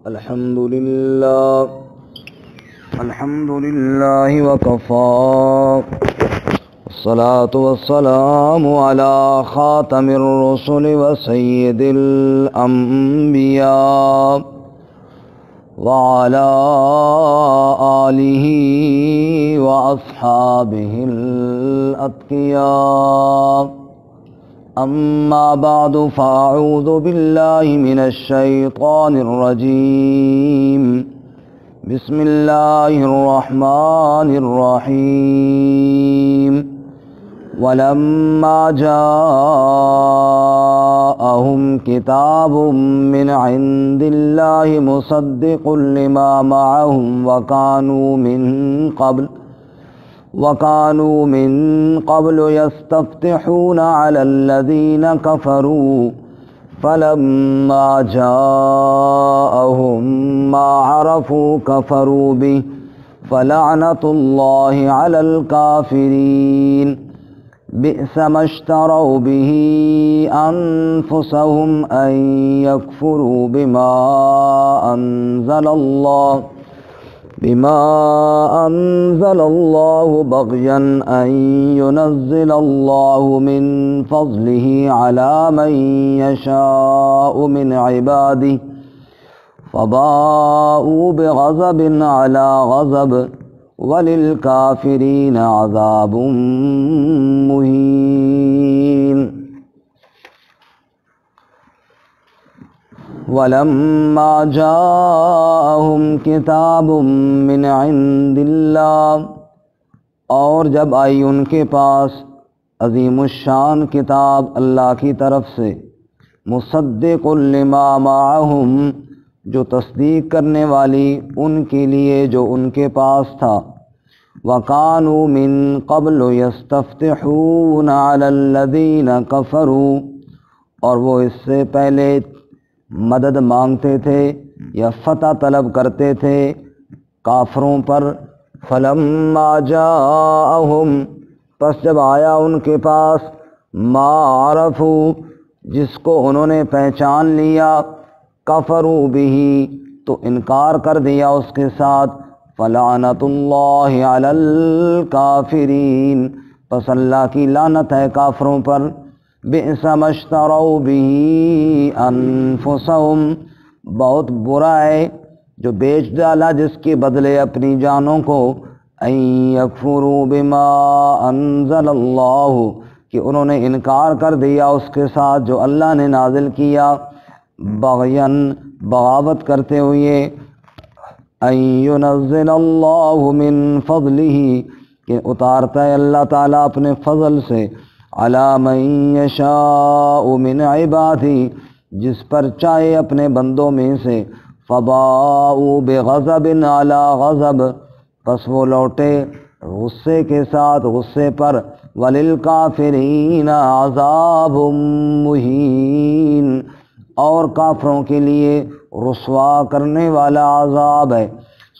الحمد لله وكفى الصلاة والسلام على خاتم الرسل وسيد الأنبياء وعلى آله وأصحابه الأتقياء. أما بعد فأعوذ بالله من الشيطان الرجيم. بسم الله الرحمن الرحيم. ولما جاءهم كتاب من عند الله مصدق لما معهم وكانوا من قبل يستفتحون على الذين كفروا فلما جاءهم ما عرفوا كفروا به فلعنة الله على الكافرين. بئس ما اشتروا به أنفسهم أن يكفروا بما أنزل الله بغيا أن ينزل الله من فضله على من يشاء من عباده فباءوا بغضب على غضب وللكافرين عذاب مهين. ولما جاءهم کتاب من عند اللہ، اور جب آئی ان کے پاس عظیم الشان کتاب اللہ کی طرف سے، مصدق لما معہم، جو تصدیق کرنے والی ان کے لیے جو ان کے پاس تھا، وَكَانُوا مِن قَبْلُ يَسْتَفْتِحُونَ عَلَى الَّذِينَ كَفَرُوا، اور وہ اس سے پہلے مدد مانگتے تھے یا فتح طلب کرتے تھے کافروں پر. فلما جاءہم، پس جب آیا ان کے پاس، ما عرفوا، جس کو انہوں نے پہچان لیا، کفروا بہ، تو انکار کر دیا اس کے ساتھ. فلعنۃ اللہ علی الکافرین، پس اللہ کی لعنت ہے کافروں پر. بئس ما اشتروا به انفسهم، بہت برا ہے جو بیچ ڈالا جس کے بدلے اپنی جانوں کو، ان یکفروا بما انزل اللہ، کہ انہوں نے انکار کر دیا اس کے ساتھ جو اللہ نے نازل کیا، بغیاً، بغاوت کرتے ہوئے، ان ینزل اللہ من فضلہ، کہ اتارتا ہے اللہ تعالیٰ اپنے فضل سے، علی من یشاء من عبادہ، جس پر چاہے اپنے بندوں میں سے. فباؤوا بغضب علی غضب، پس وہ لوٹے غصے کے ساتھ غصے پر. وللکافرین عذاب مہین، اور کافروں کے لیے رسوا کرنے والا عذاب ہے.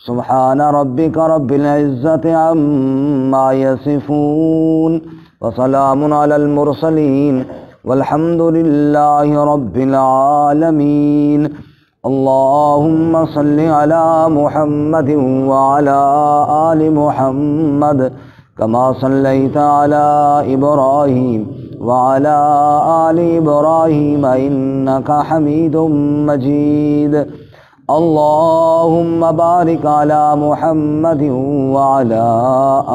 سبحان ربک رب العزت عما یصفون وسلام علی المرسلین والحمد للہ رب العالمین. اللہم صل علی محمد وعلی آل محمد کما صلیت علی ابراہیم وعلی آل ابراہیم انک حمید مجید. اللہم بارک علی محمد وعلی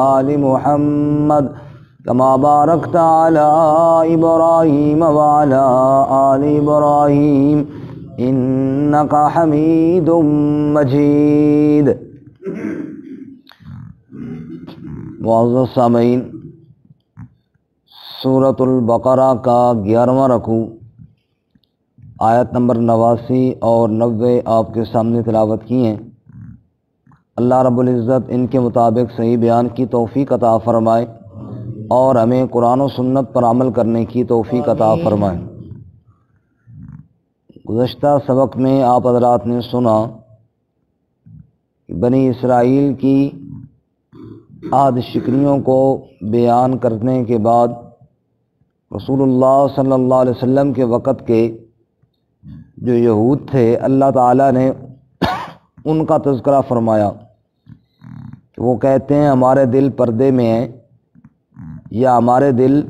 آل محمد کما بارکت علی ابراہیم وعلی آل ابراہیم انک حمید مجید. معزز سامعین، سورۃ البقرہ کا 11واں رکوع آیت نمبر 89 اور 90 آپ کے سامنے تلاوت کی ہیں. اللہ رب العزت ان کے مطابق صحیح بیان کی توفیق عطا فرمائے اور ہمیں قرآن و سنت پر عمل کرنے کی توفیق عطا فرمائے. گزشتہ سبق میں آپ حضرات نے سنا کہ بنی اسرائیل کی عہد شکنیوں کو بیان کرنے کے بعد رسول اللہ صلی اللہ علیہ وسلم کے وقت کے جو یہود تھے، اللہ تعالیٰ نے ان کا تذکرہ فرمایا کہ وہ کہتے ہیں ہمارے دل پردے میں ہیں یا ہمارے دل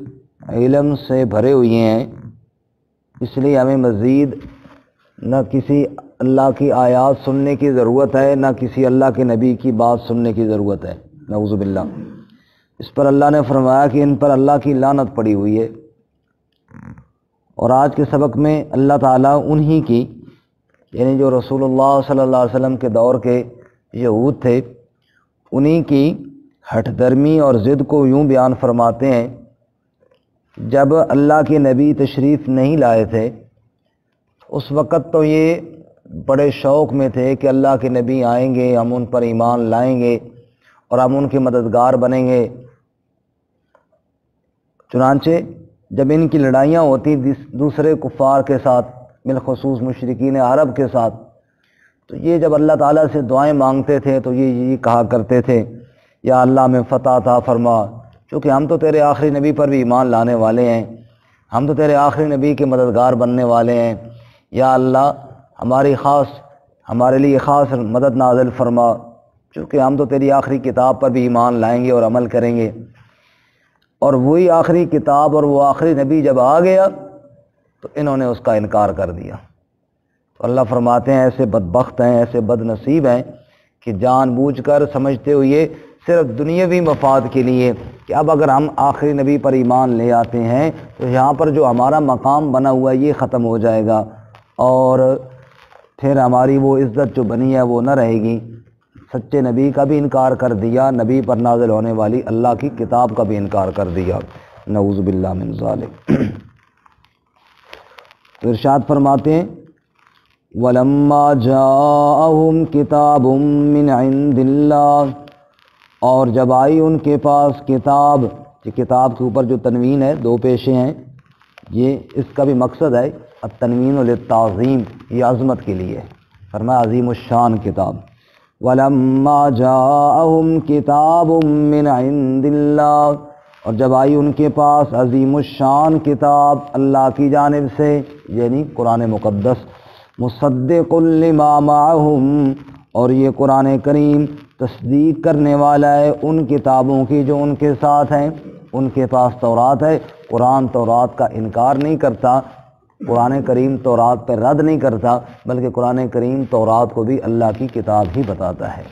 علم سے بھرے ہوئے ہیں، اس لیے ہمیں مزید نہ کسی اللہ کی آیات سننے کی ضرورت ہے، نہ کسی اللہ کے نبی کی بات سننے کی ضرورت ہے، نعوذ باللہ۔ اس پر اللہ نے فرمایا کہ ان پر اللہ کی لعنت پڑی ہوئی ہے۔ اور آج کے سبق میں اللہ تعالیٰ انہی کی، یعنی جو رسول اللہ صلی اللہ علیہ وسلم کے دور کے یہود تھے، انہی کی ہٹ درمی اور ضد کو یوں بیان فرماتے ہیں، جب اللہ کے نبی تشریف نہیں لائے تھے اس وقت تو یہ بڑے شوق میں تھے کہ اللہ کے نبی آئیں گے، ہم ان پر ایمان لائیں گے اور ہم ان کے مددگار بنیں گے۔ چنانچہ جب ان کی لڑائیاں ہوتی دوسرے کفار کے ساتھ، بالخصوص مشرکین عرب کے ساتھ، تو یہ جب اللہ تعالیٰ سے دعائیں مانگتے تھے تو یہ کہا کرتے تھے، یا اللہ میں فتح عطا فرما، چونکہ ہم تو تیرے آخری نبی پر بھی ایمان لانے والے ہیں، ہم تو تیرے آخری نبی کے مددگار بننے والے ہیں، یا اللہ ہمارے لیے خاص مدد نازل فرما، چونکہ ہم تو تیری آخری کتاب پر بھی ایمان لائیں گے اور عمل کریں گے۔ اور وہی آخری کتاب اور وہ آخری نبی جب آ گیا تو انہوں نے اس کا انکار کر دیا۔ تو اللہ فرماتے ہیں ایسے بدبخت ہیں، ایسے بد نصیب ہیں کہ جان بوجھ کر سمجھتے ہوئے صرف دنیاوی مفاد کے لیے کہ اب اگر ہم آخری نبی پر ایمان لے آتے ہیں تو یہاں پر جو ہمارا مقام بنا ہوا ہے یہ ختم ہو جائے گا اور پھر ہماری وہ عزت جو بنی ہے وہ نہ رہے گی۔ سچے نبی کا بھی انکار کر دیا، نبی پر نازل ہونے والی اللہ کی کتاب کا بھی انکار کر دیا، نعوذ باللہ من ذالک۔ تو ارشاد فرماتے ہیں وَلَمَّا جَاءَهُمْ كِتَابٌ مِّنْ عِنْدِ اللَّهِ، اور جب آئی ان کے پاس کتاب، یہ کتاب کے اوپر جو تنوین ہے دو پیشے ہیں، یہ اس کا بھی مقصد ہے التنوین للتعظیم، یہ عظمت کے لیے، فرمایا عظیم الشان کتاب۔ وَلَمَّا جَاءَهُمْ كِتَابٌ مِّنْ عِنْدِ اللَّهِ، اور جب آئی ان کے پاس عظیم الشان کتاب اللہ کی جانب سے، یعنی قرآن مقدس، مصدق لما معهم، اور یہ قرآن کریم تصدیق کرنے والا ہے ان کتابوں کی جو ان کے ساتھ ہیں۔ ان کے پاس تورات ہے، قرآن تورات کا انکار نہیں کرتا، قرآن کریم تورات پر رد نہیں کرتا، بلکہ قرآن کریم تورات کو بھی اللہ کی کتاب ہی بتاتا ہے،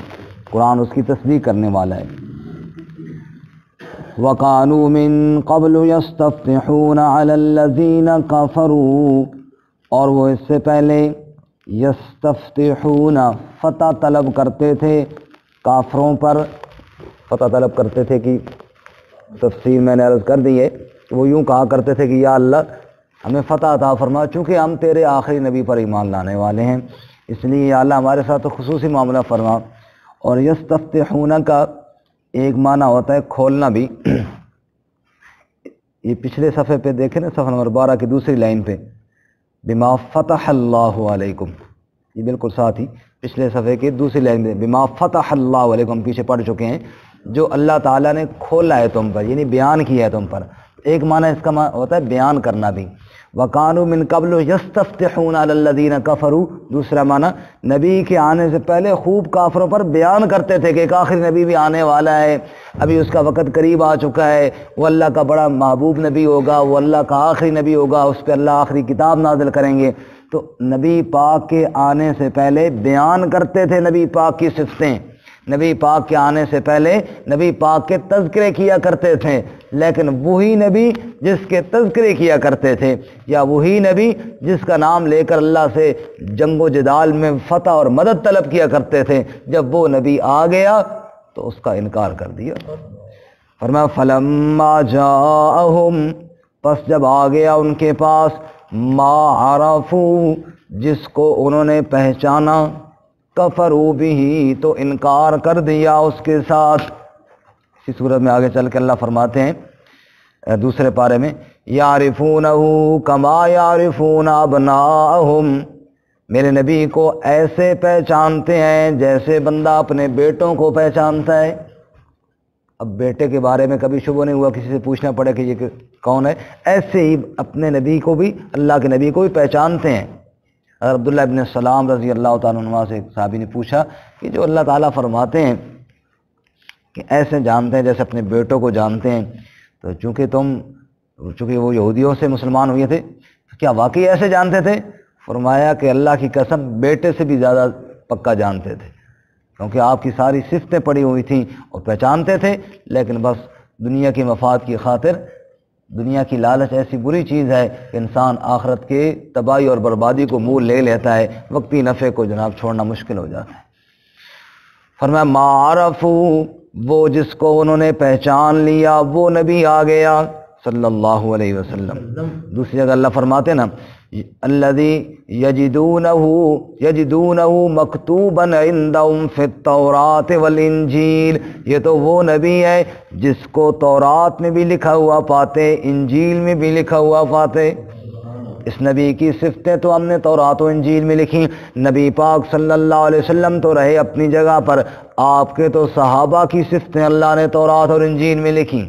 قرآن اس کی تصدیق کرنے والا ہے۔ وَقَالُوا مِن قَبْلُ يَسْتَفْتِحُونَ عَلَى الَّذِينَ كَفَرُوا، اور وہ اس سے پہلے یستفتحون، فتح طلب کرتے تھے کافروں پر، فتح طلب کرتے تھے کہ تفسیر میں نے عرض کر دی ہے، وہ یوں کہا کرتے تھے کہ یا اللہ ہمیں فتح عطا فرما، چونکہ ہم تیرے آخری نبی پر ایمان لانے والے ہیں، اس لیے یا اللہ ہمارے ساتھ تو خصوصی معاملہ فرما۔ اور یستفتحون کا ایک معنی ہوتا ہے کھولنا بھی، یہ پچھلے صفحے پہ دیکھیں نا، صفحہ نمبر 12 کی دوسری لائن پہ، بما فتح اللہ علیکم، یہ بالکل ساتھ ہی پچھلے صفحے کی دوسری لائن میں بما فتح اللہ علیکم، ہم پیچھے پڑھ چکے ہیں، جو اللہ تعالیٰ نے کھولا ہے تم پر، یعنی بیان کیا ہے تم پر۔ ایک معنی اس کا ہوتا ہے بیان کرنا بھی، وَقَالُوا مِن قَبْلُ يَسْتَفْتِحُونَ عَلَى الَّذِينَ كَفَرُوا، دوسرا معنی نبی کے آنے سے پہلے خوب کافروں پر بیان کرتے تھے کہ ایک آخری نبی بھی آنے والا ہے، ابھی اس کا وقت قریب آ چکا ہے، وہ اللہ کا بڑا محبوب نبی ہوگا، وہ اللہ کا آخری نبی ہوگا، اس پہ اللہ آخری کتاب نازل کریں گے۔ تو نبی پاک کے آنے سے پہلے بیان کرتے تھے نبی پاک کی صفتیں، نبی پاک کے آنے سے پہلے نبی پاک کے تذکرے کیا کرتے تھے، لیکن وہی نبی جس کے تذکرے کیا کرتے تھے، یا وہی نبی جس کا نام لے کر اللہ سے جنگ و جدال میں فتح اور مدد طلب کیا کرتے تھے، جب وہ نبی آ گیا تو اس کا انکار کر دیا۔ فرمایا فَلَمَّا جَاءَهُمْ، پس جب آ گیا ان کے پاس، ما عرفوا، جس کو انہوں نے پہچانا، کفروا بہ، تو انکار کر دیا اس کے ساتھ۔ اسی صورت میں آگے چل کے اللہ فرماتے ہیں دوسرے پارے میں، یعرفونہ کما یعرفون ابناءہم، میرے نبی کو ایسے پہچانتے ہیں جیسے بندہ اپنے بیٹوں کو پہچانتا ہے۔ اب بیٹے کے بارے میں کبھی شبہ نہیں ہوا کسی سے پوچھنا پڑے کہ یہ کون ہے، ایسے ہی اپنے نبی کو بھی، اللہ کے نبی کو بھی پہچانتے ہیں۔ اگر عبداللہ ابن سلام رضی اللہ تعالیٰ عنہ سے ایک صحابی نے پوچھا کہ جو اللہ تعالیٰ فرماتے ہیں کہ ایسے جانتے ہیں جیسے اپنے بیٹوں کو جانتے ہیں، تو چونکہ وہ یہودیوں سے مسلمان ہوئے تھے، کیا واقعی ایسے جانتے تھے؟ فرمایا کہ اللہ کی قسم بیٹے سے بھی زیادہ پکا جانتے تھے، کیونکہ آپ کی ساری صفتیں پڑی ہوئی تھیں اور پہچانتے تھے، لیکن بس دنیا کی مفاد کی خاطر، دنیا کی لالچ ایسی بری چیز ہے کہ انسان آخرت کے تباہی اور بربادی کو مول لے لیتا ہے، وقتی نفع کو جناب چھوڑنا مشکل ہو جاتا ہے۔ فرمایا ما عرفوا، وہ جس کو انہوں نے پہچان لیا وہ نبی آ گیا صلی اللہ علیہ وسلم۔ دوسری جگہ اللہ فرماتے نا الذی یجدونہ مکتوبا عندہم فی التوراۃ والانجیل، یہ تو وہ نبی ہے جس کو تورات میں بھی لکھا ہوا پاتے، انجیل میں بھی لکھا ہوا پاتے۔ اس نبی کی صفتیں تو ہم نے تورات و انجیل میں لکھی، نبی پاک صلی اللہ علیہ وسلم تو رہے اپنی جگہ پر، آپ کے تو صحابہ کی صفتیں اللہ نے تورات اور انجیل میں لکھی۔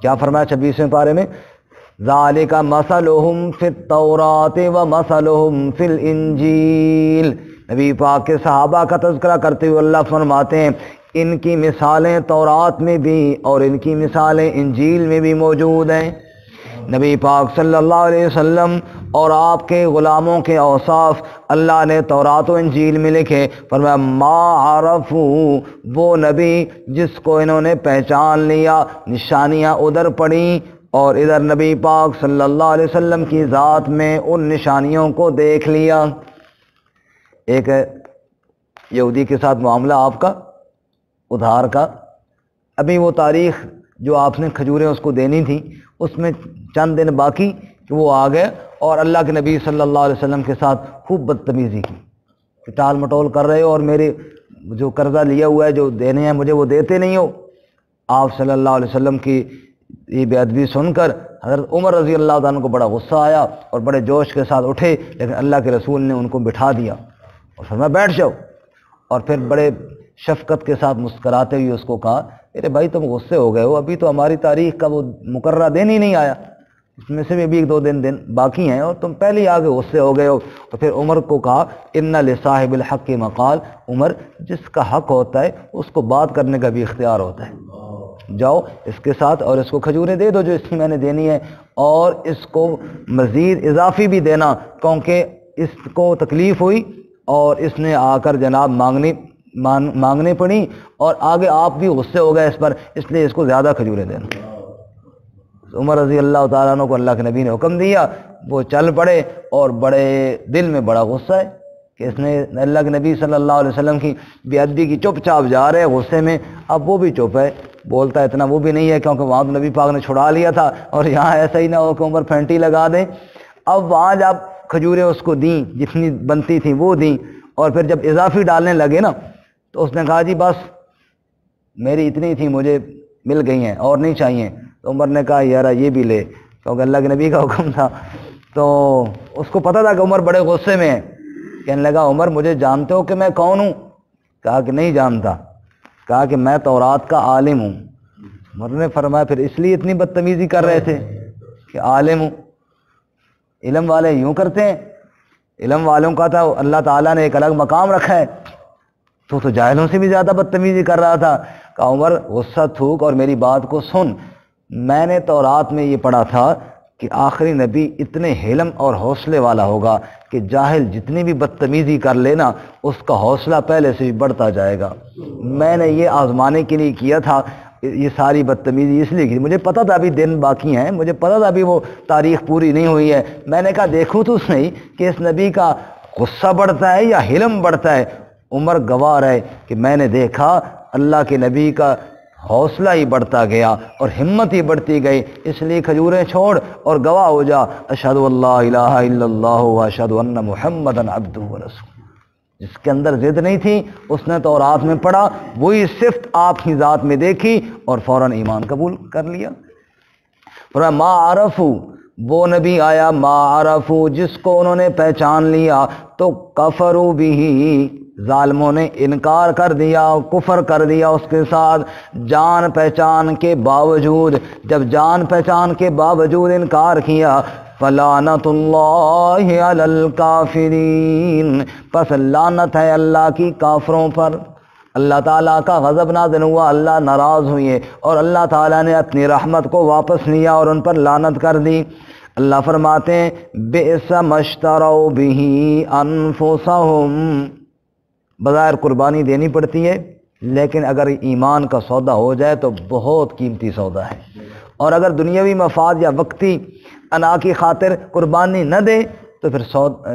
کیا فرمایا 26ویں پارے میں؟ ذالک مثلہم فی التوراۃ ومثلہم فی الانجیل، نبی پاک کے صحابہ کا تذکرہ کرتے ہوئے اللہ فرماتے ہیں ان کی مثالیں تورات میں بھی اور ان کی مثالیں انجیل میں بھی موجود ہیں۔ نبی پاک صلی اللہ علیہ وسلم اور آپ کے غلاموں کے اوصاف اللہ نے تورات و انجیل میں لکھے۔ فرمایا ما عرفوا، وہ نبی جس کو انہوں نے پہچان لیا، نشانیاں ادھر پڑیں اور ادھر نبی پاک صلی اللہ علیہ وسلم کی ذات میں ان نشانیوں کو دیکھ لیا۔ ایک یہودی کے ساتھ معاملہ آپ کا ادھار کا، ابھی وہ تاریخ جو آپ نے کھجوریں اس کو دینی تھی اس میں چند دن باقی کہ وہ آ گئے اور اللہ کے نبی صلی اللہ علیہ وسلم کے ساتھ خوب بدتمیزی کی کہ ٹال مٹول کر رہے ہو اور میرے جو قرضہ لیا ہوا ہے جو دینے ہیں مجھے وہ دیتے نہیں ہو۔ آپ صلی اللہ علیہ وسلم کی یہ بے ادبی سن کر حضرت عمر رضی اللہ تعالیٰ عنہ کو بڑا غصہ آیا اور بڑے جوش کے ساتھ اٹھے، لیکن اللہ کے رسول نے ان کو بٹھا دیا اور فرمایا بیٹھ جاؤ، اور پھر بڑے شفقت کے ساتھ مسکراتے ہوئے اس کو کہا میرے بھائی تم غصے ہو گئے ہو، ابھی تو ہماری تاریخ کا وہ مقررہ دن ہی نہیں آیا، اس میں سے بھی ایک دو دن باقی ہیں اور تم پہلے ہی آگے غصے ہو گئے ہو۔ اور پھر عمر کو کہا ان لصاحب الحق مقال، عمر جس کا حق ہوتا ہے اس کو بات کرنے کا بھی اختیار ہوتا ہے، جاؤ اس کے ساتھ اور اس کو کھجوریں دے دو جو اس کی میں نے دینی ہے، اور اس کو مزید اضافی بھی دینا کیونکہ اس کو تکلیف ہوئی اور اس نے آ کر جناب مانگنے پڑی اور آگے آپ بھی غصے ہو گئے اس پر، اس لیے اس کو زیادہ کھجوریں دینا۔ عمر رضی اللہ تعالیٰ عنہ کو اللہ کے نبی نے حکم دیا، وہ چل پڑے اور بڑے دل میں بڑا غصہ ہے کہ اس نے اللہ کے نبی صلی اللہ علیہ وسلم کی بے ادبی کی، چپ چاپ جا رہے غصے میں، اب وہ بھی چپ ہے، بولتا اتنا وہ بھی نہیں ہے کیونکہ وہاں تو نبی پاک نے چھڑا لیا تھا اور یہاں ایسا ہی نہ ہو کہ عمر پھینٹی لگا دیں۔ اب وہاں جب کھجوریں اس کو دیں جتنی بنتی تھیں وہ دیں، اور پھر جب اضافی ڈالنے لگے نا تو اس نے کہا جی بس میری اتنی تھی مجھے مل گئی ہیں اور نہیں چاہیے۔ تو عمر نے کہا یار یہ بھی لے، کیونکہ اللہ کے نبی کا حکم تھا۔ تو اس کو پتہ تھا کہ عمر بڑے غصے میں ہے، کہنے لگا عمر مجھے جانتے ہو کہ میں کون ہوں؟ کہا کہ نہیں جانتا۔ کہا کہ میں تورات کا عالم ہوں۔ عمر نے فرمایا پھر اس لیے اتنی بدتمیزی کر رہے تھے کہ عالم ہوں؟ علم والے یوں کرتے ہیں، علم والوں کا تھا اللہ تعالیٰ نے ایک الگ مقام رکھا ہے، تو جاہلوں سے بھی زیادہ بدتمیزی کر رہا تھا۔ کہا عمر غصہ تھوک اور میری بات کو سن، میں نے تورات میں یہ پڑھا تھا کہ آخری نبی اتنے حلم اور حوصلے والا ہوگا کہ جاہل جتنی بھی بدتمیزی کر لینا اس کا حوصلہ پہلے سے بھی بڑھتا جائے گا۔ میں نے یہ آزمانے کے لیے کیا تھا، یہ ساری بدتمیزی اس لیے کی، مجھے پتہ تھا ابھی دن باقی ہیں، مجھے پتہ تھا ابھی وہ تاریخ پوری نہیں ہوئی ہے۔ میں نے کہا دیکھوں تو صحیح کہ اس نبی کا غصہ بڑھتا ہے یا حلم بڑھتا ہے۔ عمر گواہ ہے کہ میں نے دیکھا اللہ کے نبی کا حوصلہ ہی بڑھتا گیا اور ہمت ہی بڑھتی گئی، اس لیے کھجوریں چھوڑ اور گواہ ہو جا اشہد ان لا الہ الا اللہ و اشہد ان محمدا عبدہ ورسولہ۔ جس کے اندر ضد نہیں تھی اس نے تورات میں پڑھا، وہی صفت آپ کی ذات میں دیکھی اور فوراً ایمان قبول کر لیا۔ فرمایا ما عرفوا، وہ نبی آیا ما عرفوا جس کو انہوں نے پہچان لیا تو کفروا بہ، ظالموں نے انکار کر دیا، کفر کر دیا اس کے ساتھ، جان پہچان کے باوجود۔ جب جان پہچان کے باوجود انکار کیا فلعنت اللہ علی الکافرین، پس لعنت ہے اللہ کی کافروں پر۔ اللہ تعالیٰ کا غضب نازل ہوا، اللہ ناراض ہوئے اور اللہ تعالیٰ نے اپنی رحمت کو واپس لیا اور ان پر لعنت کر دی۔ اللہ فرماتے ہیں بئس ما اشتروا بہ انفسہم، بظاہر قربانی دینی پڑتی ہے لیکن اگر ایمان کا سودا ہو جائے تو بہت قیمتی سودا ہے، اور اگر دنیاوی مفاد یا وقتی انا کی خاطر قربانی نہ دے تو پھر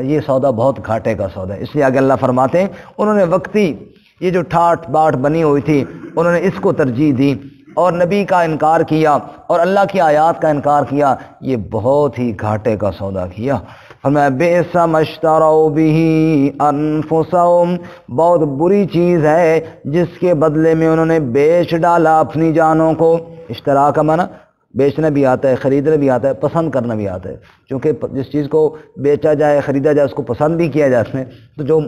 یہ سودا بہت گھاٹے کا سودا ہے۔ اس لیے آگے اللہ فرماتے ہیں انہوں نے وقتی یہ جو ٹھاٹ باٹ بنی ہوئی تھی انہوں نے اس کو ترجیح دی اور نبی کا انکار کیا اور اللہ کی آیات کا انکار کیا، یہ بہت ہی گھاٹے کا سودا کیا۔ فرمایا بئس ما اشتروا بہ انفسہم، بہت بری چیز ہے جس کے بدلے میں انہوں نے بیچ ڈالا اپنی جانوں کو۔ اشترا کا معنی بیچنا بھی آتا ہے، خریدنا بھی آتا ہے، پسند کرنا بھی آتا ہے، چونکہ جس چیز کو بیچا جائے خریدا جائے اس کو پسند بھی کیا جاتا ہے تو جو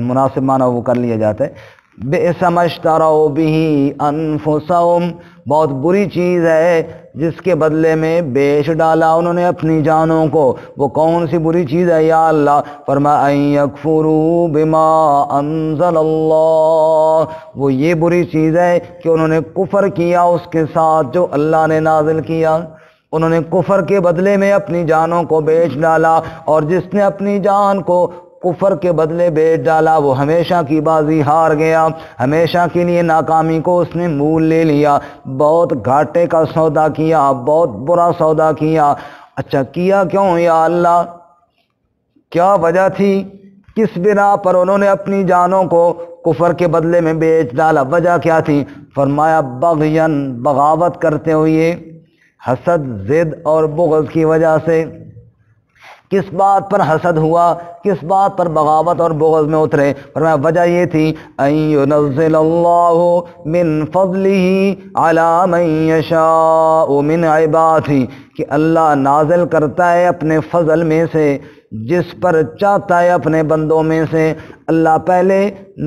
مناسب معنی وہ کر لیا جاتا ہے۔ بئس ما اشتروا بہ انفسہم، بہت بری چیز ہے جس کے بدلے میں بیچ ڈالا انہوں نے اپنی جانوں کو۔ وہ کون سی بری چیز ہے یا اللہ؟ فرمایا ان یکفروا بما انزل اللہ، وہ یہ بری چیز ہے کہ انہوں نے کفر کیا اس کے ساتھ جو اللہ نے نازل کیا۔ انہوں نے کفر کے بدلے میں اپنی جانوں کو بیچ ڈالا، اور جس نے اپنی جان کو کفر کے بدلے بیچ ڈالا وہ ہمیشہ کی بازی ہار گیا، ہمیشہ کے لیے ناکامی کو اس نے مول لے لیا۔ بہت گھاٹے کا سودا کیا، بہت برا سودا کیا۔ اچھا کیا کیوں یا اللہ؟ کیا وجہ تھی؟ کس بنا پر انہوں نے اپنی جانوں کو کفر کے بدلے میں بیچ ڈالا؟ وجہ کیا تھی؟ فرمایا بغین، بغاوت کرتے ہوئے، حسد، ضد اور بغض کی وجہ سے۔ کس بات پر حسد ہوا، کس بات پر بغاوت اور بغض میں اترے؟ فرمایا وجہ یہ تھی ان ينزل اللہ من فضلہ علی من یشاء من عبادہ، کہ اللہ نازل کرتا ہے اپنے فضل میں سے جس پر چاہتا ہے اپنے بندوں میں سے۔ اللہ پہلے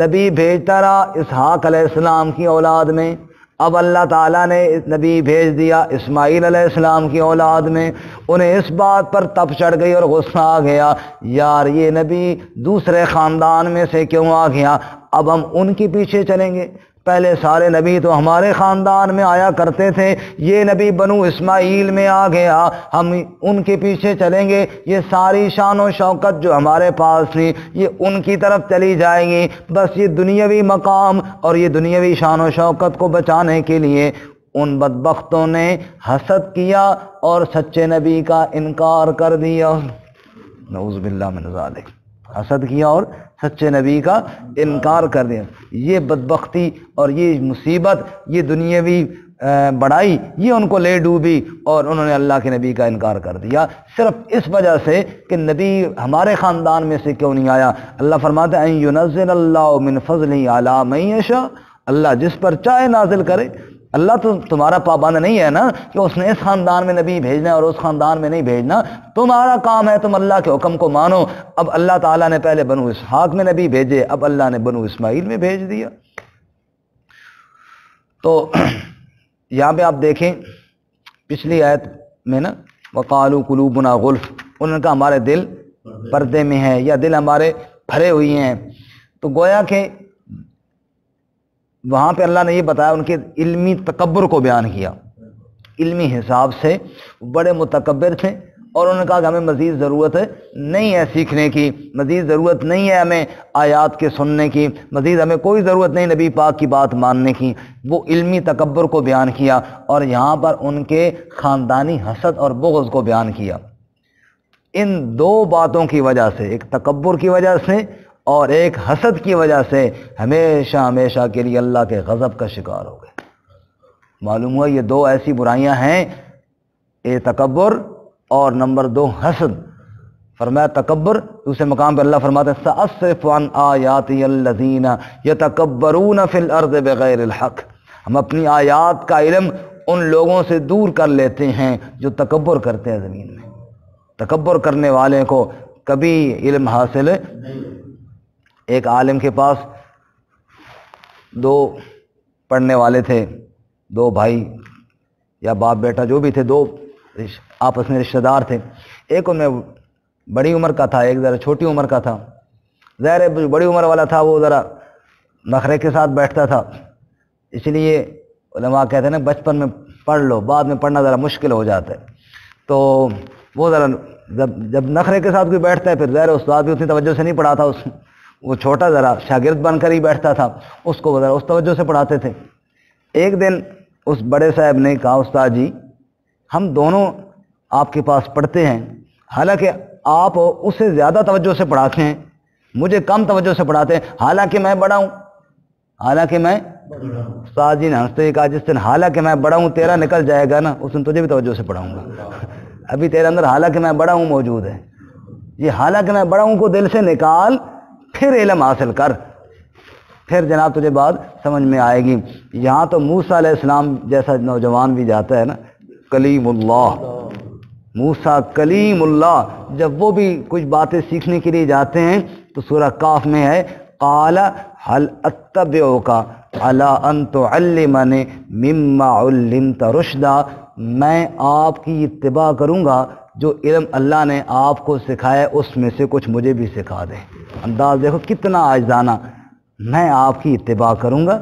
نبی بھیجتا رہا اسحاق علیہ السلام کی اولاد میں، اب اللہ تعالیٰ نے نبی بھیج دیا اسماعیل علیہ السلام کی اولاد میں۔ انہیں اس بات پر تپ چڑھ گئی اور غصہ آ گیا، یار یہ نبی دوسرے خاندان میں سے کیوں آ گیا؟ اب ہم ان کے پیچھے چلیں گے؟ پہلے سارے نبی تو ہمارے خاندان میں آیا کرتے تھے، یہ نبی بنو اسماعیل میں آ گیا، ہم ان کے پیچھے چلیں گے؟ یہ ساری شان و شوکت جو ہمارے پاس تھی یہ ان کی طرف چلی جائے گی۔ بس یہ دنیاوی مقام اور یہ دنیاوی شان و شوکت کو بچانے کے لیے ان بدبختوں نے حسد کیا اور سچے نبی کا انکار کر دیا۔ نعوذ باللہ من ذالک، حسد کیا اور سچے نبی کا انکار کر دیا۔ یہ بدبختی اور یہ مصیبت، یہ دنیاوی بڑائی، یہ ان کو لے ڈوبی اور انہوں نے اللہ کے نبی کا انکار کر دیا، صرف اس وجہ سے کہ نبی ہمارے خاندان میں سے کیوں نہیں آیا۔ اللہ فرماتا ہے ان ينزل اللہ من فضلہ علی من یشاء، اللہ جس پر چاہے نازل کرے۔ اللہ تو تمہارا پابند نہیں ہے نا کہ اس نے اس خاندان میں نبی بھیجنا ہے اور اس خاندان میں نہیں بھیجنا، تمہارا کام ہے تم اللہ کے حکم کو مانو۔ اب اللہ تعالیٰ نے پہلے بنو اسحاق میں نبی بھیجے، اب اللہ نے بنو اسماعیل میں بھیج دیا۔ تو یہاں پہ آپ دیکھیں پچھلی آیت میں نا وقالوا قلوبنا غلف، انہوں نے کہا ہمارے دل پردے میں ہیں یا دل ہمارے بھرے ہوئی ہیں۔ تو گویا کہ وہاں پہ اللہ نے یہ بتایا، ان کے علمی تکبر کو بیان کیا۔ علمی حساب سے بڑے متکبر تھے اور انہوں نے کہا کہ ہمیں مزید ضرورت نہیں ہے سیکھنے کی، مزید ضرورت نہیں ہے ہمیں آیات کے سننے کی، مزید ہمیں کوئی ضرورت نہیں نبی پاک کی بات ماننے کی۔ وہ علمی تکبر کو بیان کیا اور یہاں پر ان کے خاندانی حسد اور بغض کو بیان کیا۔ ان دو باتوں کی وجہ سے، ایک تکبر کی وجہ سے اور ایک حسد کی وجہ سے، ہمیشہ ہمیشہ کے لیے اللہ کے غضب کا شکار ہو گئے۔ معلوم ہوا یہ دو ایسی برائیاں ہیں، ایک تکبر اور نمبر 2 حسد۔ فرمایا تکبر، دوسرے مقام پہ اللہ فرماتا ہے سأصرف عن آیاتی الذین یتکبرون فی الارض بغیر الحق، ہم اپنی آیات کا علم ان لوگوں سے دور کر لیتے ہیں جو تکبر کرتے ہیں زمین میں۔ تکبر کرنے والے کو کبھی علم حاصل ایک عالم کے پاس 2 پڑھنے والے تھے، 2 بھائی یا باپ بیٹا جو بھی تھے، 2 آپس میں رشتہ دار تھے. ایک ان میں بڑی عمر کا تھا, ایک ذرا چھوٹی عمر کا تھا. ظاہر ہے بڑی عمر والا تھا وہ ذرا نخرے کے ساتھ بیٹھتا تھا, اس لیے علماء کہتے ہیں نا بچپن میں پڑھ لو, بعد میں پڑھنا ذرا مشکل ہو جاتا ہے. تو وہ ذرا جب نخرے کے ساتھ کوئی بیٹھتا ہے پھر ظاہر استاد بھی اتنی توجہ سے نہیں پڑھاتا, وہ چھوٹا ذرا شاگرد بن کر ہی بیٹھتا تھا, اس کو ذرا اس توجہ سے پڑھاتے تھے. ایک دن اس بڑے صاحب نے کہا استاد جی ہم دونوں آپ کے پاس پڑھتے ہیں, حالانکہ آپ اسے زیادہ توجہ سے پڑھاتے ہیں, مجھے کم توجہ سے پڑھاتے ہیں, حالانکہ میں بڑا ہوں. حالانکہ میں استاد جی نے ہنستے ہوئے کہا جس دن حالانکہ میں بڑا ہوں تیرا نکل جائے گا نا, اس دن تجھے بھی توجہ سے پڑھاؤں گا. ابھی تیرے اندر حالانکہ میں بڑا ہوں موجود ہے, یہ حالانکہ میں بڑا ہوں کو دل سے نکال, پھر علم حاصل کر, پھر جناب تجھے بات سمجھ میں آئے گی. یہاں تو موسیٰ علیہ السلام جیسا نوجوان بھی جاتا ہے نا, کلیم اللہ, موسیٰ کلیم اللہ, جب وہ بھی کچھ باتیں سیکھنے کے لیے جاتے ہیں تو سورہ کاف میں ہے قال هل اتبعک علی ان تعلمنی مما علمت رشدا, میں آپ کی اتباع کروں گا جو علم اللہ نے آپ کو سکھایا اس میں سے کچھ مجھے بھی سکھا دیں. انداز دیکھو کتنا عاجزانہ, میں آپ کی اتباع کروں گا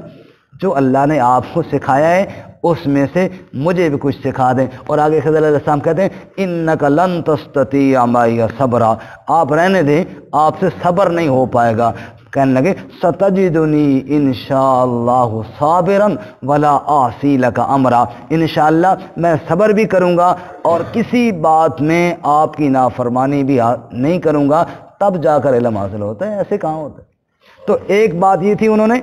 جو اللہ نے آپ کو سکھایا ہے اس میں سے مجھے بھی کچھ سکھا دیں. اور آگے خضر علیہ السلام کہتے ہیں انک لن تستطیع معی صبرا, آپ رہنے دیں آپ سے صبر نہیں ہو پائے گا. کہنے لگے ستجدنی انشاءاللہ صابرا ولا اعصی لک امرا, انشاءاللہ میں صبر بھی کروں گا اور کسی بات میں آپ کی نافرمانی بھی نہیں کروں گا, تب جا کر علم حاصل ہوتا ہے, ایسے کہاں ہوتا ہے. تو ایک بات یہ تھی انہوں نے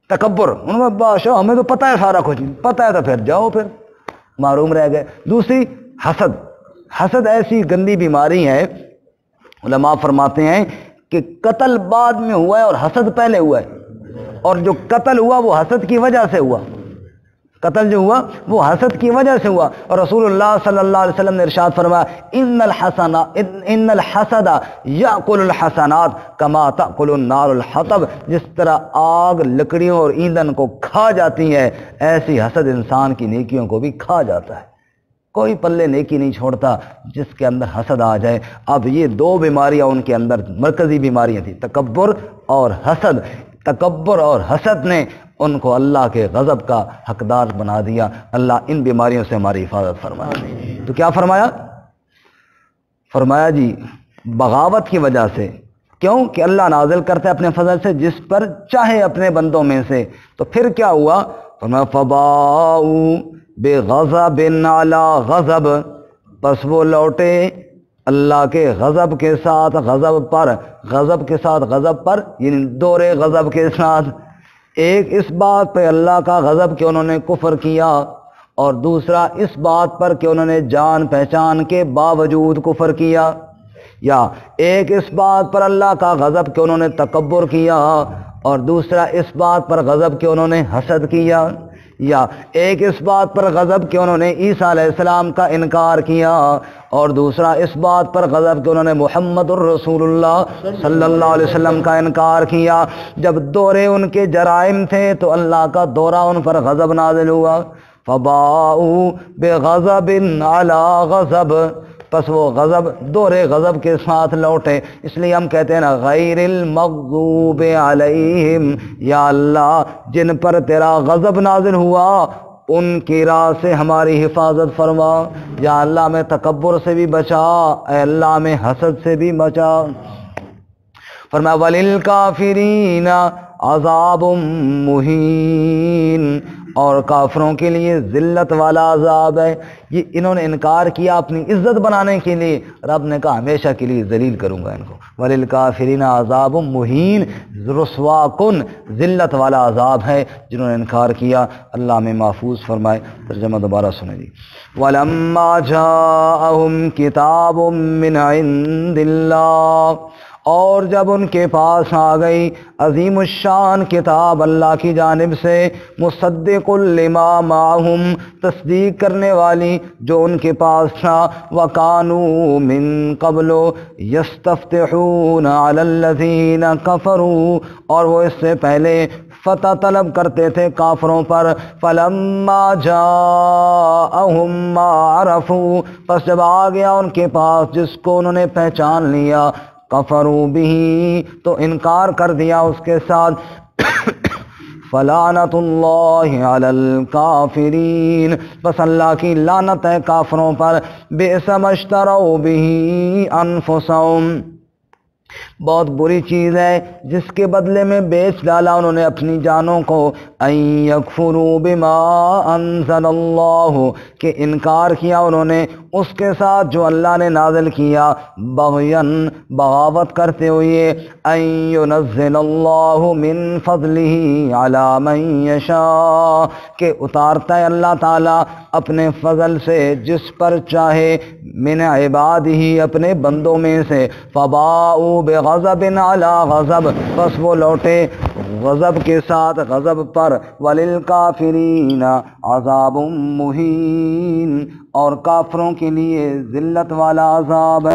تکبر, انہوں نے بادشاہ ہمیں تو پتہ ہے سارا کچھ, پتہ ہے تو پھر جاؤ, پھر معروم رہ گئے. دوسری حسد, حسد ایسی گندی بیماری ہے, علماء فرماتے ہیں کہ قتل بعد میں ہوا ہے اور حسد پہلے ہوا ہے, اور جو قتل ہوا وہ حسد کی وجہ سے ہوا, قتل جو ہوا وہ حسد کی وجہ سے ہوا. اور رسول اللہ صلی اللہ علیہ وسلم نے ارشاد فرمایا ان الحسد یاکل الحسنات کما تاکل النار الحطب, جس طرح آگ لکڑیوں اور ایندھن کو کھا جاتی ہے ایسی حسد انسان کی نیکیوں کو بھی کھا جاتا ہے. کوئی پلے نیکی نہیں چھوڑتا جس کے اندر حسد آ جائے. اب یہ دو بیماریاں ان کے اندر مرکزی بیماریاں تھیں, تکبر اور حسد. تکبر اور حسد نے ان کو اللہ کے غضب کا حقدار بنا دیا. اللہ ان بیماریوں سے ہماری حفاظت فرمائے. تو کیا فرمایا؟ فرمایا جی بغاوت کی وجہ سے, کیوں کہ اللہ نازل کرتے اپنے فضل سے جس پر چاہے اپنے بندوں میں سے. تو پھر کیا ہوا؟ فرمایا فباؤ بغضب علی غضب, پس وہ لوٹے اللہ کے غضب کے ساتھ غضب پر, غضب کے ساتھ غضب پر, یعنی دورے غضب کے ساتھ. ایک اس بات پہ اللہ کا غضب کہ انہوں نے کفر کیا, اور دوسرا اس بات پر کہ انہوں نے جان پہچان کے باوجود کفر کیا. یا ایک اس بات پر اللہ کا غضب کہ انہوں نے تکبر کیا, اور دوسرا اس بات پر غضب کہ انہوں نے حسد کیا. یا ایک اس بات پر غضب کہ انہوں نے عیسیٰ علیہ السلام کا انکار کیا, اور دوسرا اس بات پر غضب کہ انہوں نے محمد الرسول اللہ صلی اللہ علیہ وسلم کا انکار کیا. جب دورے ان کے جرائم تھے تو اللہ کا دورہ ان پر غضب نازل ہوا. فباؤ بغضب علی غضب, پس وہ غضب دورے غضب کے ساتھ لوٹے. اس لیے ہم کہتے ہیں نا غیر المغضوب علیہم, یا اللہ جن پر تیرا غضب نازل ہوا ان کی راہ سے ہماری حفاظت فرما. یا اللہ میں تکبر سے بھی بچا, اے اللہ میں حسد سے بھی بچا. فرمایا وللکافرین عذاب مہین, اور کافروں کے لیے ذلت والا عذاب ہے. یہ انہوں نے انکار کیا اپنی عزت بنانے کے لیے, رب نے کہا ہمیشہ کے لیے ذلیل کروں گا ان کو. وللکافرین عذاب مہین, رسوا کن ذلت والا عذاب ہے جنہوں نے انکار کیا. اللہ میں محفوظ فرمائے. ترجمہ دوبارہ سنیں جی. وَلَمَّا جَاءَهُمْ كِتَابٌ مِّنْ عِندِ اللَّهِ, اور جب ان کے پاس آ گئی عظیم الشان کتاب اللہ کی جانب سے, مصدق لما معہم, تصدیق کرنے والی جو ان کے پاس تھا, وَكَانُوا مِن قَبْلُ يَسْتَفْتِحُونَ عَلَى الَّذِينَ كَفَرُوا, اور وہ اس سے پہلے فتح طلب کرتے تھے کافروں پر. فلما جاءہم ما عرفوا، پس جب آ گیا ان کے پاس جس کو انہوں نے پہچان لیا، کفروا بہ، تو انکار کر دیا اس کے ساتھ. فلعنت اللہ علی الکافرین، بس اللہ کی لعنت ہے کافروں پر. بئس ما اشتروا بہ انفسہم، بہت بری چیز ہے جس کے بدلے میں بیچ ڈالا انہوں نے اپنی جانوں کو. ان یکفروا بما انزل اللہ، کہ انکار کیا انہوں نے اس کے ساتھ جو اللہ نے نازل کیا. بغیاً، بغاوت کرتے ہوئے. ان ینزل اللہ من فضلہ علی من یشاء، کہ اتارتا ہے اللہ تعالیٰ اپنے فضل سے جس پر چاہے. من عبادہ، اپنے بندوں میں سے. فباؤوا بغضب علی غضب، بس وہ لوٹے غضب کے ساتھ غضب پر. وللکافرین عذاب مہین، اور کافروں کے لیے ذلت والا عذاب ہے.